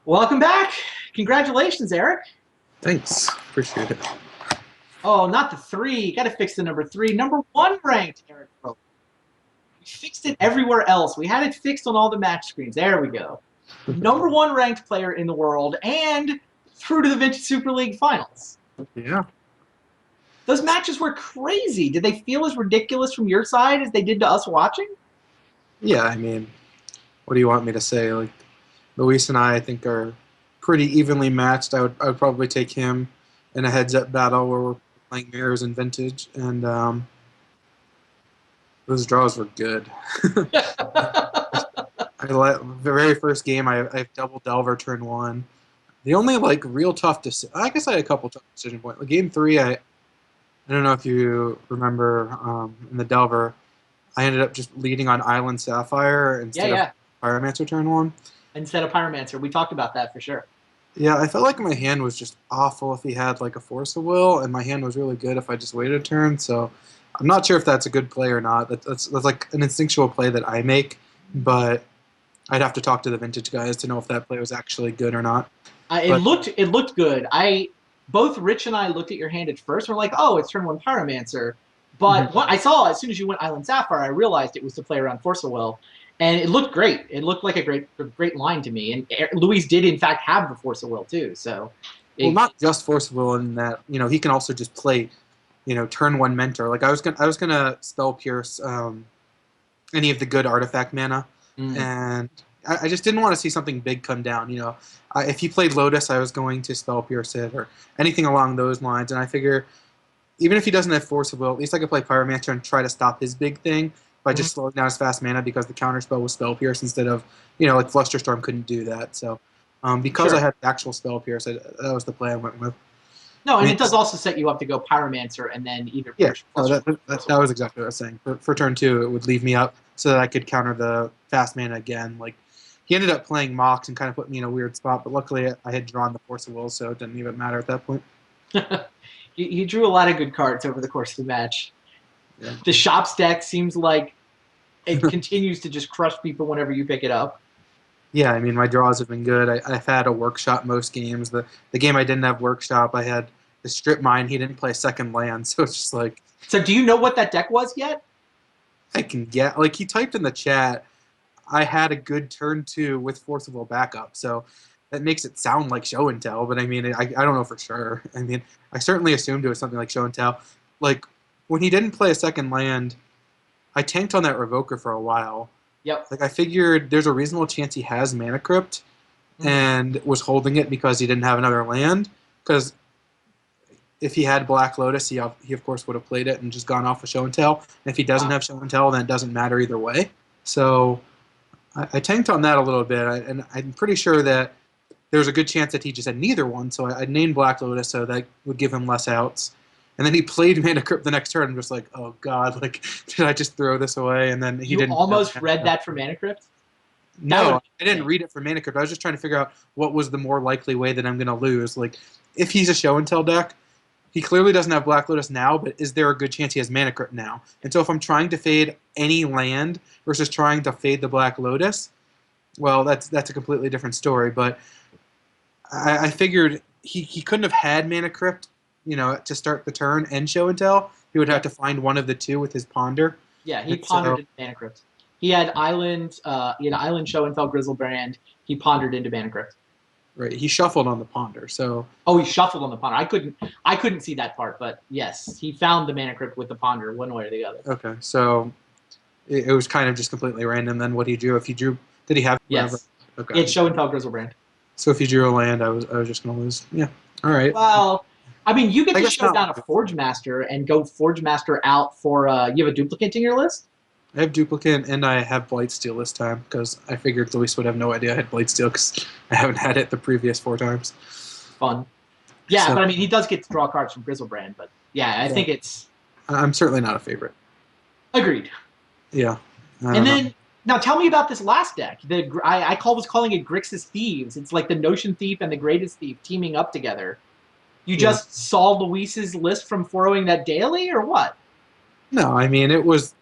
Welcome back. Congratulations, Eric. Thanks. Appreciate it. Oh, not the three. Got to fix the number three. Number one ranked, Eric. We fixed it everywhere else. We had it fixed on all the match screens. There we go. Number one ranked player in the world and through to the Vintage Super League finals. Yeah. Those matches were crazy. Did they feel as ridiculous from your side as they did to us watching? Yeah, I mean, what do you want me to say? Like, Luis and I think, are pretty evenly matched. I would probably take him in a heads-up battle where we're playing mirrors and vintage, and those draws were good. The very first game, I double Delver turn one. The only real tough decision, I guess I had a couple tough decision points. Like, game three, I don't know if you remember, in the Delver, I ended up just leading on Island Sapphire instead of Pyromancer turn one. Instead of Pyromancer. We talked about that for sure. Yeah, I felt like my hand was just awful if he had a Force of Will, and my hand was really good if I just waited a turn. So I'm not sure if that's a good play or not. That's like an instinctual play that I make, but I'd have to talk to the vintage guys to know if that play was actually good or not. It looked good. Both Rich and I looked at your hand at first. We're like, oh, it's turn one Pyromancer. But what I saw as soon as you went Island Sapphire, I realized it was to play around Force of Will, and it looked great. It looked like a great line to me. And Luis did in fact have the Force of Will too. So, well, not just Force of Will in that he can also just play, turn one Mentor. Like I was gonna spell Pierce any of the good artifact mana, and I just didn't want to see something big come down. If he played Lotus, I was going to spell Pierce it or anything along those lines, and I figure even if he doesn't have Force of Will, at least I could play Pyromancer and try to stop his big thing by just slowing down his fast mana because the counter spell was Spell Pierce instead of, like Flusterstorm couldn't do that. So because I had actual Spell Pierce, that was the play I went with. No, and it does also set you up to go Pyromancer and then either Pierce. Yeah, that was exactly what I was saying. For turn two, it would leave me up so that I could counter the fast mana again. Like he ended up playing Mox and kind of put me in a weird spot, but luckily I had drawn the Force of Will, so it didn't even matter at that point. You drew a lot of good cards over the course of the match. Yeah. The Shops deck seems like it continues to just crush people whenever you pick it up. Yeah, I mean, my draws have been good. I've had a Workshop most games. The game I didn't have Workshop, I had the Strip Mine. He didn't play second land, so it's just like... So do you know what that deck was yet? I can get... Like, he typed in the chat, I had a good turn two with Force of Will backup, so that makes it sound like Show and Tell, but I mean, I don't know for sure. I mean, I certainly assumed it was something like Show and Tell. Like, when he didn't play a second land, I tanked on that Revoker for a while. Yep. Like, I figured there's a reasonable chance he has Mana Crypt and was holding it because he didn't have another land. Because if he had Black Lotus, he of course would have played it and just gone off with Show and Tell. And if he doesn't have Show and Tell, then it doesn't matter either way. So I tanked on that a little bit, and I'm pretty sure that there's a good chance that he just had neither one. So I named Black Lotus, so that would give him less outs. And then he played Mana Crypt the next turn. I'm just like, oh god, like did I just throw this away? And then he didn't. You almost read that for Mana Crypt? No, I didn't read it for Mana Crypt. I was just trying to figure out what was the more likely way that I'm going to lose. Like, if he's a Show and Tell deck, he clearly doesn't have Black Lotus now, but is there a good chance he has Mana Crypt now? And so if I'm trying to fade any land versus trying to fade the Black Lotus, well, that's a completely different story. But I figured he couldn't have had Mana Crypt, to start the turn and Show and Tell. He would have to find one of the two with his Ponder. Yeah, he pondered into Mana Crypt. He had Island, Show and Tell Grizzlebrand. He pondered into Mana Crypt. Right, he shuffled on the Ponder. So he shuffled on the Ponder. I couldn't see that part, but yes, he found the Mana Crypt with the Ponder, one way or the other. Okay, so it was kind of just completely random. Then what he drew, if he drew, did he have? Yes. Okay. It's Show and Tell Grizzlebrand. So if he drew a land, I was just gonna lose. Yeah. All right. Well, I mean, you get to show down a Forge Master and go Forge Master out for. You have a duplicate in your list? I have duplicate and I have Blightsteel this time because I figured Luis would have no idea I had Blightsteel because I haven't had it the previous 4 times. Fun. Yeah, but I mean, he does get to draw cards from Grizzlebrand, but yeah, I think it's... I'm certainly not a favorite. Agreed. Yeah. And then, now tell me about this last deck. I was calling it Grixis Thieves. It's like the Notion Thief and the Greatest Thief teaming up together. You just saw Luis's list from 4-0ing that daily, or what? No, I mean, it was...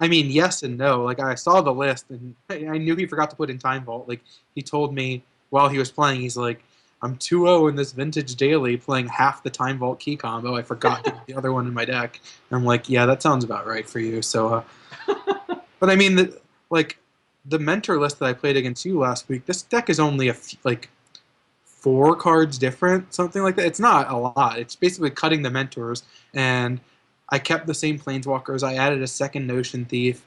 I mean, yes and no. Like, I saw the list, and I knew he forgot to put in Time Vault. Like, he told me while he was playing, he's like, I'm 2-0 in this vintage daily, playing half the Time Vault key combo. I forgot to get the other one in my deck. And I'm like, yeah, that sounds about right for you. So, but I mean, the mentor list that I played against you last week, this deck is only like 4 cards different, something like that. It's not a lot. It's basically cutting the mentors, and I kept the same planeswalkers. I added a second Notion Thief,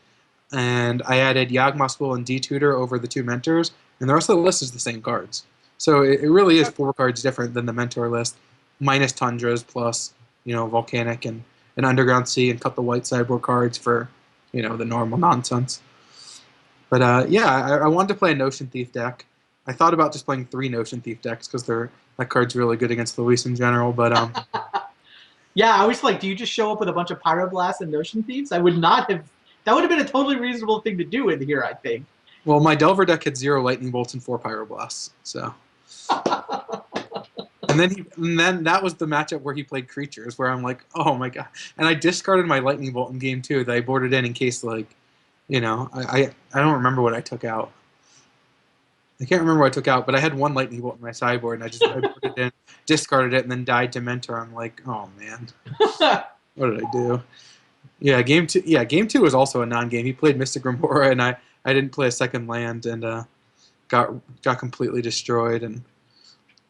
and I added Yawgmoth's and D-Tutor over the 2 mentors, and the rest of the list is the same cards. So it really is 4 cards different than the mentor list, minus Tundras, plus Volcanic and an Underground Sea, and cut the white sideboard cards for the normal nonsense. But yeah, I wanted to play a Notion Thief deck. I thought about just playing 3 Notion Thief decks because that card's really good against Luis in general. But yeah, I was like, do you just show up with a bunch of Pyroblasts and Notion Thieves? I would not have. That would have been a totally reasonable thing to do in here, I think. Well, my Delver deck had 0 Lightning Bolts and 4 Pyroblasts, so. And then that was the matchup where he played creatures, where I'm like, oh my god. And I discarded my Lightning Bolt in game 2 that I boarded in case, I don't remember what I took out. I can't remember what I took out, but I had 1 Lightning Bolt in my sideboard, and I boarded in, discarded it, and then died to Mentor. I'm like, oh man. What did I do? Yeah, game 2. Yeah, game 2 was also a non-game. He played Mystic Remora, and I didn't play a second land, and got completely destroyed. And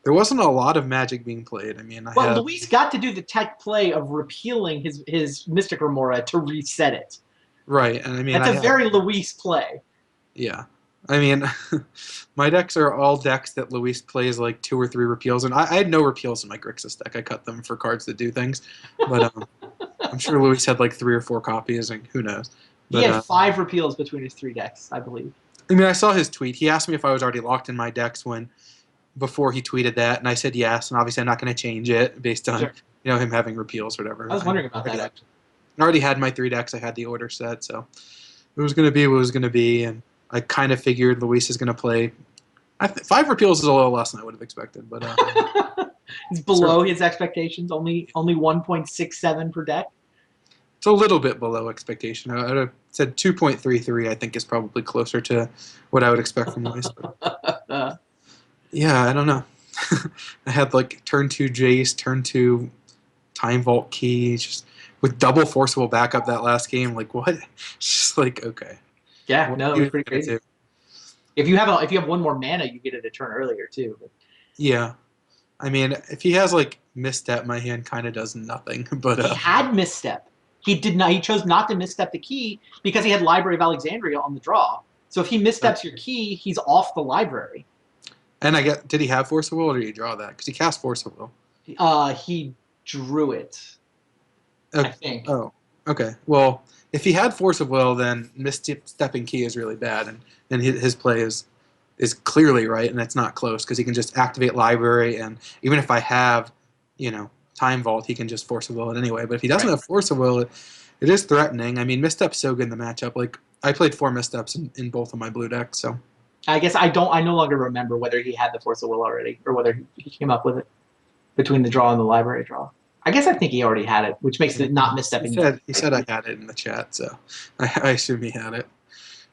there wasn't a lot of Magic being played. I mean, Luis got to do the tech play of repealing his Mystic Remora to reset it. Right, and I mean that's a very Luis play. Yeah, I mean, my decks are all decks that Luis plays like 2 or 3 repeals, and I had no repeals in my Grixis deck. I cut them for cards that do things, but I'm sure Luis had like 3 or 4 copies, and who knows. But, he had 5 repeals between his 3 decks, I believe. I mean, I saw his tweet. He asked me if I was already locked in my decks before he tweeted that, and I said yes, and obviously I'm not going to change it based on him having repeals or whatever. I was wondering about that, actually. I already had my 3 decks. I had the order set, so it was going to be what it was going to be, and I kind of figured Luis is going to play. 5 repeals is a little less than I would have expected, but it's below his expectations. Only 1.67 per deck. It's a little bit below expectation. I would have said 2.33. I think is probably closer to what I would expect from Luis. Yeah, I don't know. I had like turn 2 Jace, turn 2 Time Vault Key, just with double forcible backup that last game. Like what? Just like okay. Yeah, no, it was pretty crazy. If you have 1 more mana, you get it a turn earlier too. Yeah, I mean, if he has like misstep, my hand kind of does nothing. But he had misstep. He did not. He chose not to misstep the key because he had Library of Alexandria on the draw. So if he missteps your key, he's off the library. And did he have Force of Will or did he draw that? Because he cast Force of Will. He drew it. Okay. I think. Oh, okay. Well, if he had Force of Will, then misstepping key is really bad, and his play is clearly right, and it's not close because he can just activate library, and even if I have, Time Vault, he can just Force of Will it anyway. But if he doesn't have Force of Will, it is threatening. I mean, misstep's so good in the matchup. Like I played 4 missteps in both of my blue decks, so. I guess I no longer remember whether he had the Force of Will already or whether he came up with it between the draw and the library draw. I guess I think he already had it, which makes it not misstepping. He said I had it in the chat, so I assume he had it.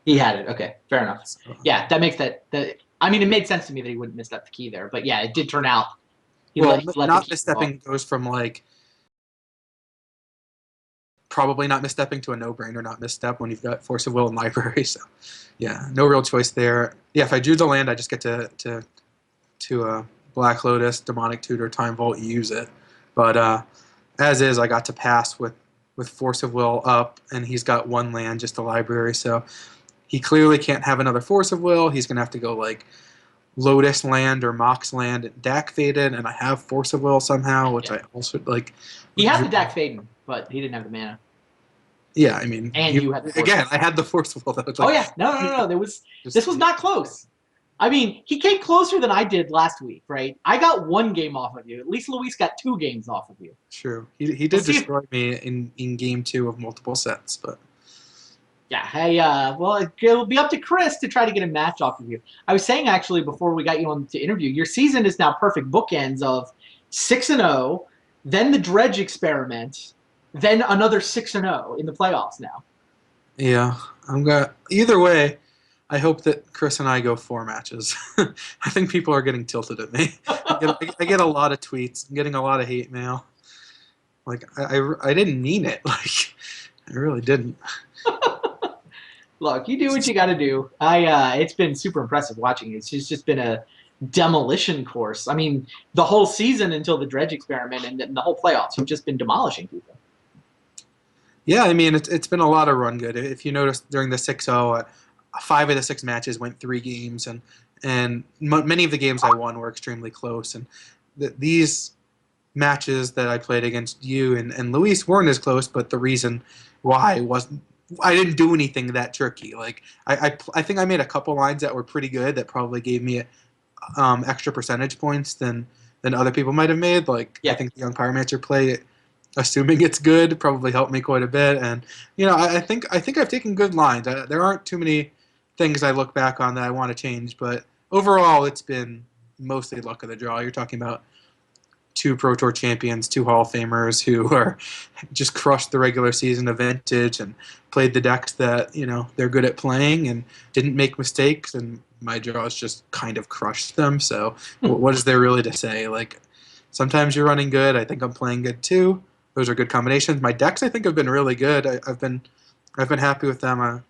He had it. Okay, fair enough. So, yeah, that makes that. I mean, it made sense to me that he wouldn't misstep the key there, but yeah, it did turn out. Not misstepping goes from like probably not misstepping to a no-brainer not misstep when you've got Force of Will and library. So, yeah, no real choice there. Yeah, if I choose a land, I just get to Black Lotus, Demonic Tutor, Time Vault, use it. But as is, I got to pass with Force of Will up, and he's got 1 land, just a library. So he clearly can't have another Force of Will. He's gonna have to go like Lotus land or Mox land and Dak Faded, and I have Force of Will somehow, which I also like. He had the Dak Faden, but he didn't have the mana. Yeah, I mean, and you had the again. I had the Force of Will. That was like, oh yeah, no. This was not close. I mean, he came closer than I did last week, right? I got 1 game off of you. At least Luis got 2 games off of you. True. He did destroy me in game 2 of multiple sets, but. Yeah, hey, well, it'll be up to Chris to try to get a match off of you. I was saying, actually, before we got you on to interview, your season is now perfect bookends of 6-0, then the Dredge experiment, then another 6-0 in the playoffs now. Yeah, either way, I hope that Chris and I go 4 matches. I think people are getting tilted at me. I get a lot of tweets. I'm getting a lot of hate mail. Like I didn't mean it. Like I really didn't. Look, you do what you got to do. It's been super impressive watching you. It's just been a demolition course. I mean, the whole season until the dredge experiment and the whole playoffs, you've just been demolishing people. Yeah, I mean it's been a lot of run good. If you noticed during the 6-0, 5 of the 6 matches went 3 games, and many of the games I won were extremely close. And these matches that I played against you and Luis weren't as close, but the reason why wasn't I didn't do anything that tricky. Like I think I made a couple lines that were pretty good that probably gave me extra percentage points than other people might have made. Like I Yeah. think the young pyromancer play, assuming it's good, probably helped me quite a bit. And I think I've taken good lines. There aren't too many things I look back on that I want to change, but overall it's been mostly luck of the draw. You're talking about 2 Pro Tour champions, 2 Hall of Famers who are just crushed the regular season of Vintage and played the decks that they're good at playing and didn't make mistakes. And my draws just kind of crushed them. So what is there really to say? Like sometimes you're running good. I think I'm playing good too. Those are good combinations. My decks I think have been really good. I've been happy with them.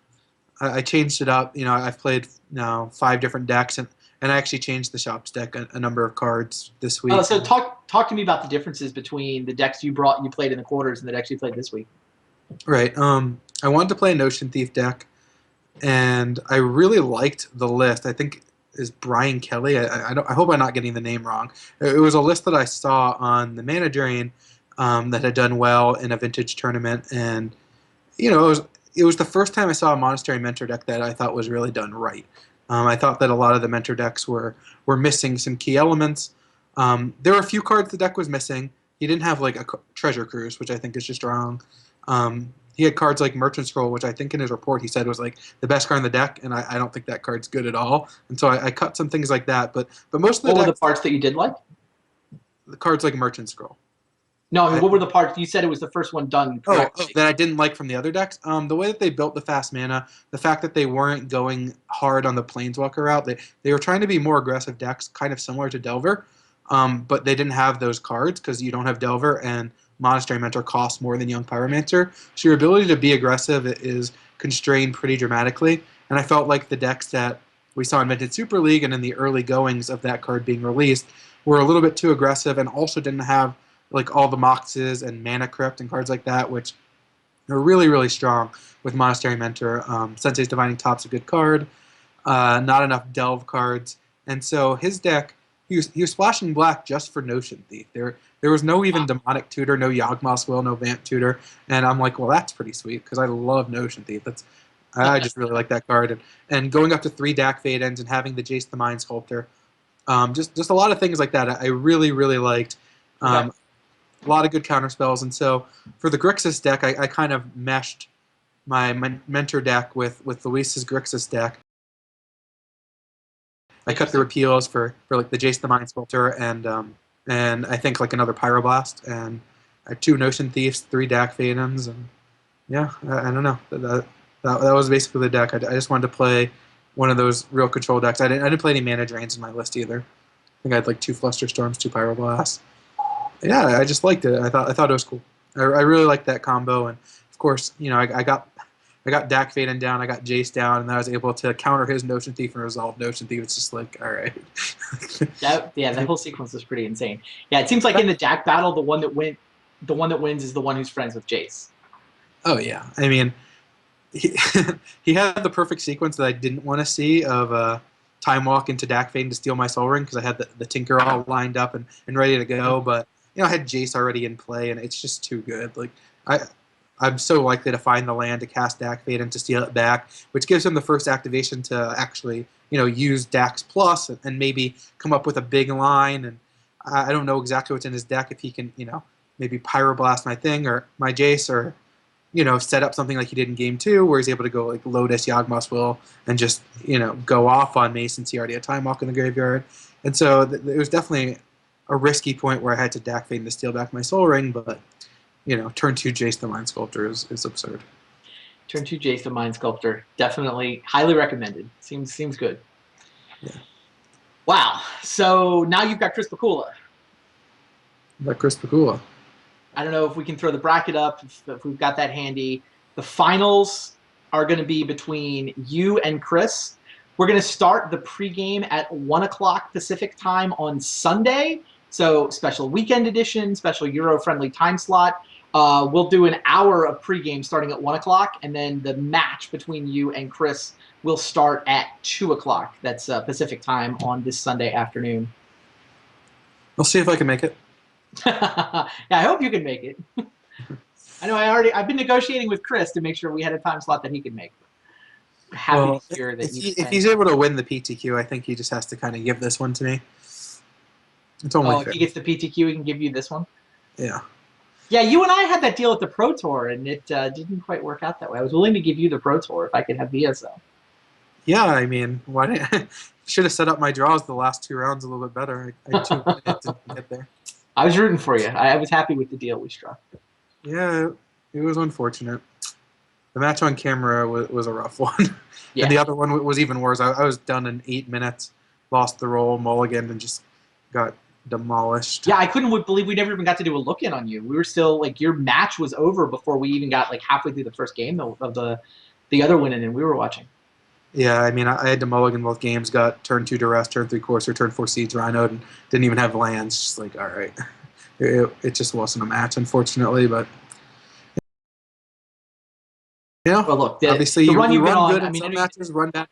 I changed it up. I've played now 5 different decks, and I actually changed the shops deck a number of cards this week. So talk to me about the differences between the decks you played in the quarters and the decks you played this week. Right. I wanted to play a Notion Thief deck, and I really liked the list. I think is Brian Kelly. I hope I'm not getting the name wrong. It was a list that I saw on the Mana Drain that had done well in a Vintage tournament, and it was the first time I saw a Monastery Mentor deck that I thought was really done right. I thought that a lot of the Mentor decks were missing some key elements. There were a few cards the deck was missing. He didn't have like a Treasure Cruise, which I think is just wrong. He had cards like Merchant Scroll, which I think in his report he said was like the best card in the deck, and I don't think that card's good at all. And so I cut some things like that. But most of the What were the decks, parts that you did like? the cards like Merchant Scroll. No, I mean, what were the parts? You said it was the first one done correctly. That I didn't like from the other decks. The way that they built the fast mana, the fact that they weren't going hard on the Planeswalker route, they were trying to be more aggressive decks, kind of similar to Delver, but they didn't have those cards because you don't have Delver, and Monastery Mentor costs more than Young Pyromancer. So your ability to be aggressive is constrained pretty dramatically. And I felt like the decks that we saw in Vintage Super League and in the early goings of that card being released were a little bit too aggressive and also didn't have like all the Moxes and Mana Crypt and cards like that, which are really, really strong with Monastery Mentor. Sensei's Divining Top's a good card. Not enough Delve cards. And so his deck, he was splashing black just for Notion Thief. There was no even Demonic Tutor, no Yawgmoth's Will, no Vamp Tutor. And I'm like, well, that's pretty sweet because I love Notion Thief. I just really like that card. And going up to 3 Dak Fade-Ins and having the Jace the Mind Sculptor. Just a lot of things like that I really, really liked. Okay. A lot of good counter spells, and so for the Grixis deck, I kind of meshed my mentor deck with Luis's Grixis deck. I cut the repeals for like the Jace the Mind Sculptor and I think like another Pyroblast and 2 Notion Thieves, 3 Dak Phantoms, and yeah, I don't know. That was basically the deck. I just wanted to play one of those real control decks. I didn't play any Mana Drains in my list either. I think I had like 2 Flusterstorms, 2 Pyroblasts. Yeah, I just liked it. I thought it was cool. I really liked that combo, and of course, I got Dak Faden down, I got Jace down, and I was able to counter his Notion Thief and resolve Notion Thief. It's just like, all right. That whole sequence was pretty insane. Yeah, it seems like in the Dak battle, the one that wins is the one who's friends with Jace. Oh yeah, I mean, he had the perfect sequence that I didn't want to see of Time Walk into Dak Faden to steal my Soul Ring because I had the Tinker all lined up and ready to go, but I had Jace already in play, and it's just too good. Like I'm so likely to find the land to cast Dak Faden to steal it back, which gives him the first activation to actually use Dax Plus and maybe come up with a big line. And I don't know exactly what's in his deck if he can maybe Pyroblast my thing or my Jace or set up something like he did in Game 2 where he's able to go like Lotus, Yawgmoth's Will, and just go off on me since he already had Time Walk in the graveyard. And so it was definitely a risky point where I had to Dak Faden to steal back my Soul Ring, but turn 2 Jace the Mind Sculptor is absurd. Turn 2 Jace the Mind Sculptor. Definitely highly recommended. Seems good. Yeah. Wow. So now you've got Chris Pikula. Chris Pikula. I don't know if we can throw the bracket up, if we've got that handy. The finals are going to be between you and Chris. We're going to start the pregame at 1 o'clock Pacific time on Sunday. So special weekend edition, special Euro-friendly time slot. We'll do an hour of pregame starting at 1 o'clock, and then the match between you and Chris will start at 2 o'clock. That's Pacific time on this Sunday afternoon. I'll see if I can make it. Yeah, I hope you can make it. I know I've been negotiating with Chris to make sure we had a time slot that he could make. Happy to hear that if he's able to win the PTQ, I think he just has to kind of give this one to me. It's only fair. If he gets the PTQ, he can give you this one? Yeah. Yeah, you and I had that deal at the Pro Tour, and it didn't quite work out that way. I was willing to give you the Pro Tour if I could have VSL. Yeah, I mean, why didn't should have set up my draws the last 2 rounds a little bit better. I had 2 minutes to get there. I was rooting for you. I was happy with the deal we struck. Yeah, it was unfortunate. The match on camera was a rough one. Yeah. And the other one was even worse. I was done in 8 minutes, lost the roll, mulligan, and just got demolished. Yeah, I couldn't believe we never even got to do a look-in on you. We were still, like, your match was over before we even got, like, halfway through the first game of the other winning, and we were watching. Yeah, I mean, I had to mulligan both games, got turn 2 duress, turn 3 courser, turn 4 seeds rhinoed, and didn't even have lands. Just like, all right. It just wasn't a match, unfortunately, but yeah. Well, look, obviously the you run you've been run good on, in some matches, run bad.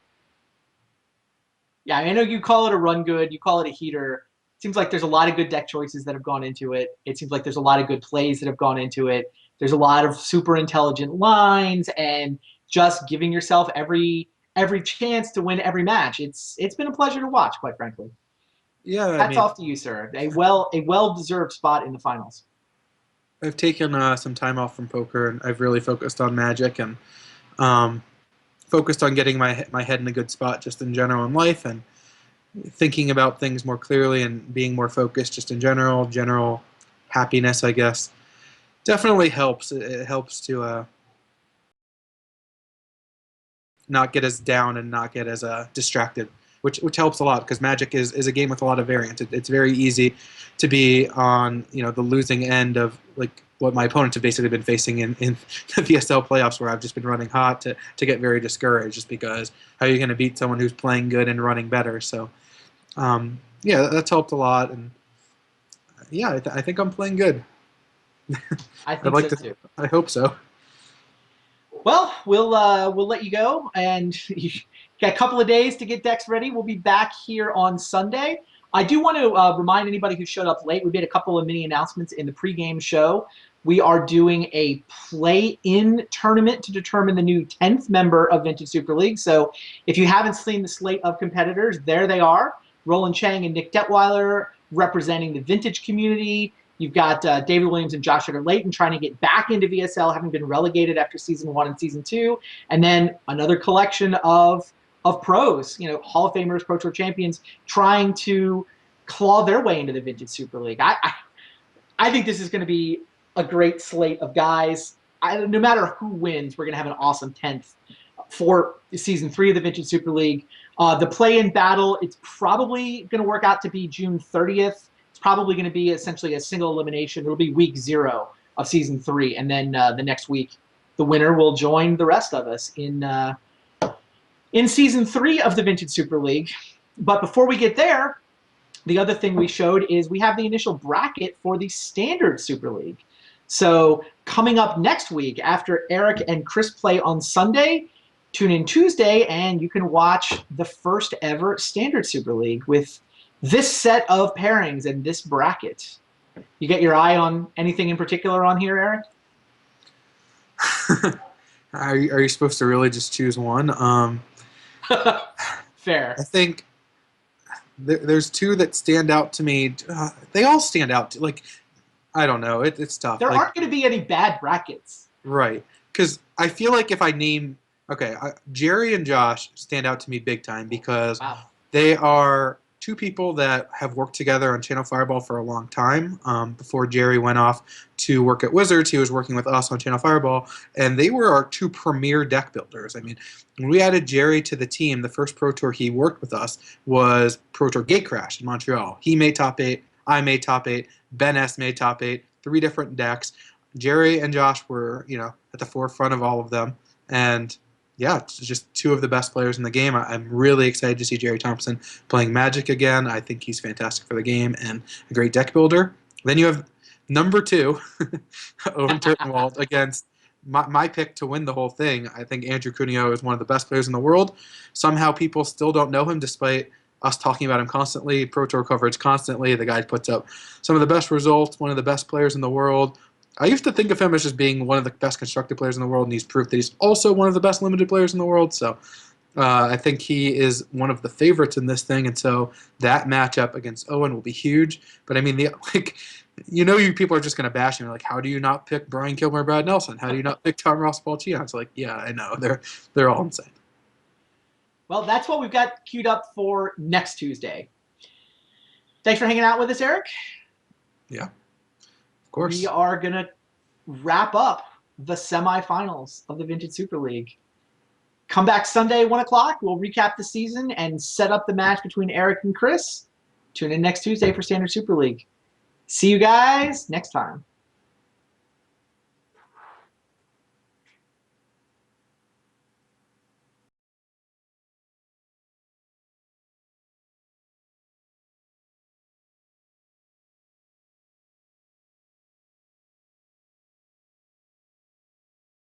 Yeah, I know you call it a run good, you call it a heater. It seems like there's a lot of good deck choices that have gone into it. It seems like there's a lot of good plays that have gone into it. There's a lot of super intelligent lines and just giving yourself every chance to win every match. It's been a pleasure to watch, quite frankly. Yeah, Hats off to you, sir. A well-deserved spot in the finals. I've taken some time off from poker, and I've really focused on Magic and focused on getting my head in a good spot just in general in life, and thinking about things more clearly and being more focused just in general happiness, I guess. Definitely helps. It helps to not get as down and not get as distracted, which helps a lot because Magic is a game with a lot of variance. It's very easy to be on the losing end of like what my opponents have basically been facing in the VSL playoffs, where I've just been running hot to get very discouraged just because how are you going to beat someone who's playing good and running better? So yeah, that's helped a lot, and yeah, I think I'm playing good. I think so too. I hope so. Well, we'll let you go, and you got a couple of days to get decks ready. We'll be back here on Sunday. I do want to remind anybody who showed up late, we made a couple of mini announcements in the pregame show. We are doing a play-in tournament to determine the new 10th member of Vintage Super League. So if you haven't seen the slate of competitors, there they are. Roland Chang and Nick Detweiler representing the vintage community. You've got David Williams and Josh Sugar-Layton trying to get back into VSL, having been relegated after Season 1 and Season 2. And then another collection of pros, Hall of Famers, Pro Tour champions, trying to claw their way into the Vintage Super League. I think this is going to be a great slate of guys. No matter who wins, we're going to have an awesome 10th for Season 3 of the Vintage Super League. The play-in battle, it's probably going to work out to be June 30th. It's probably going to be essentially a single elimination. It'll be week 0 of Season 3, and then the next week, the winner will join the rest of us in Season 3 of the Vintage Super League. But before we get there, the other thing we showed is we have the initial bracket for the Standard Super League. So coming up next week, after Eric and Chris play on Sunday, tune in Tuesday, and you can watch the first ever Standard Super League with this set of pairings and this bracket. You get your eye on anything in particular on here, Eric? Are you supposed to really just choose one? Fair. I think there's 2 that stand out to me. They all stand out. I don't know. It's tough. There aren't going to be any bad brackets. Right. Because I feel like if I name... Okay, Jerry and Josh stand out to me big time because they are two people that have worked together on Channel Fireball for a long time. Before Jerry went off to work at Wizards, he was working with us on Channel Fireball, and they were our two premier deck builders. I mean, when we added Jerry to the team, the first Pro Tour he worked with us was Pro Tour Gatecrash in Montreal. He made top 8, I made top 8, Ben S made top 8, 3 different decks. Jerry and Josh were, at the forefront of all of them, and yeah, it's just two of the best players in the game. I'm really excited to see Jerry Thompson playing Magic again. I think he's fantastic for the game and a great deck builder. Then you have number 2, Owen Turtenwald, against my pick to win the whole thing. I think Andrew Cuneo is one of the best players in the world. Somehow people still don't know him despite us talking about him constantly, Pro Tour coverage constantly. The guy puts up some of the best results, one of the best players in the world. I used to think of him as just being one of the best constructed players in the world, and he's proved that he's also one of the best limited players in the world. So I think he is one of the favorites in this thing, and so that matchup against Owen will be huge. But I mean, you people are just going to bash him. Like, how do you not pick Brian Kilmer, Brad Nelson? How do you not pick Tom Ross, Paul Cheon? It's like, yeah, I know. They're all insane. Well, that's what we've got queued up for next Tuesday. Thanks for hanging out with us, Eric. Yeah, of course. We are going to wrap up the semifinals of the Vintage Super League. Come back Sunday, 1 o'clock. We'll recap the season and set up the match between Eric and Chris. Tune in next Tuesday for Standard Super League. See you guys next time.